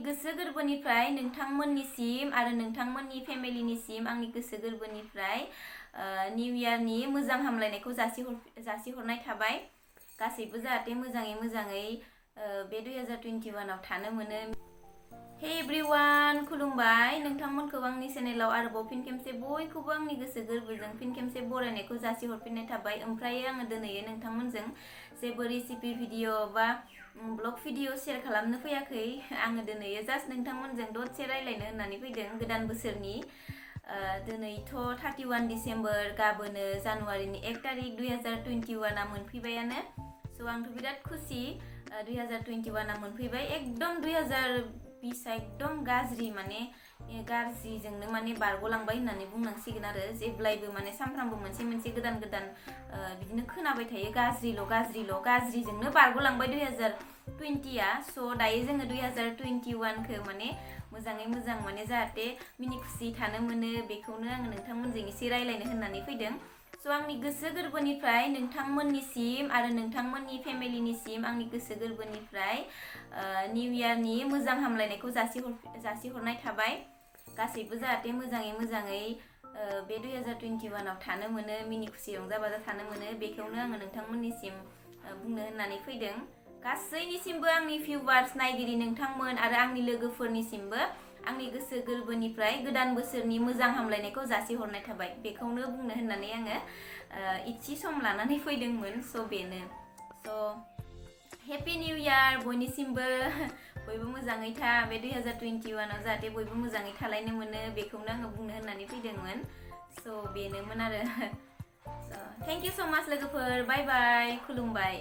गोसो गोरबोनिफ्राय नोंथांमोननिसिम आरो नोंथांमोननि फेमिलिनिसिम आंनि गोसो गोरबोनिफ्राय निउ इयारनि मोजां हामलायनायखौ जासिहरनाय थाबाय। गासैबो जाहाथे मोजाङै बे 2021 आव थानो मोनो। हे एभ्रिवान, खुलुमबाय नोंथांमोनखौ आंनि चेनेलाव आरोबाव फिन खेमसे बयखौबो आंनि गोसो गोरबोजों फिन खेमसे बरायनायखौ जासिहरफिननाय थाबाय। ओमफ्राय आङो दिनै नोंथांमोनजों जेबो रेसिपि भिडिअ बा ब्लग भिडिअ शेयार खालामनो फैयाखै। आङो दिनै जास्ट नोंथांमोनजों दसे रायलायनो होननानै फैदों गोदान बोसोरनि। दिनैथ' 31 डिसेम्बर, गाबोनो जानुवारिनि 1 तारिख 2021 मोनफैबायानो। स' आंथ' बिराद खुसि 2021 मोनफैबाय। एकदम 2020 एकदम गाज्रि, माने गाज्रिजोंनो माने बारग'लांबाय होननानै बुंनांसिगोन आरो। जेब्लायबो माने सानफ्रामबो मोनसे गोदान बिदिनो खोनाबाय थायो, गाज्रिजोंनो बारग'लांबाय 2020आ। स' दायो जोङो 2021खौ माने मोजाङै मोजां माने जाहाथे मिनि खुसि थानो मोनो, बेखौनो आङो नोंथांमोनजों एसे रायलायनो होननानै फैदों। स' आंनि गोसो गोरबोनिफ्राय नोंथांमोननिसिम आरो नोंथांमोननि फेमिलिनिसिम आंनि गोसो गोरबोनिफ्राय निउ इयारनि मोजां हामलायनायखौ जासिहरनाय थाबाय। गासैबो जाहाथे मोजाङै बे 2021 आव थानो मोनो, मिनि खुसि रंजा बाजा थानो मोनो, बेखौनो आङो नोंथांमोननिसिम बुंनो होननानै फैदों। गासैनिसिमबो आंनि भिउवार्स, नायगिरि नोंथांमोन आरो आंनि लोगोफोरनिसिमबो आंनि गोसो गोरबोनिफ्राय गोदान बोसोरनि मोजां हामलायनायखौ जासिहरनाय थाबाय। बेखौनो बुंनो होननानै आङो इसे सम लानानै फैदोंमोन। स' बेनो। स' हेपि निउ इयार बयनिसिमबो। बयबो मोजाङै था, बे 2021 आव जाहाथे बयबो मोजाङै थालायनो मोनो, बेखौनो आङो बुंनो होननानै फैदोंमोन। स' बेनोमोन आरो। स' थेंक इउ स' माच लोगोफोर, बाय बाय, खुलुमबाय।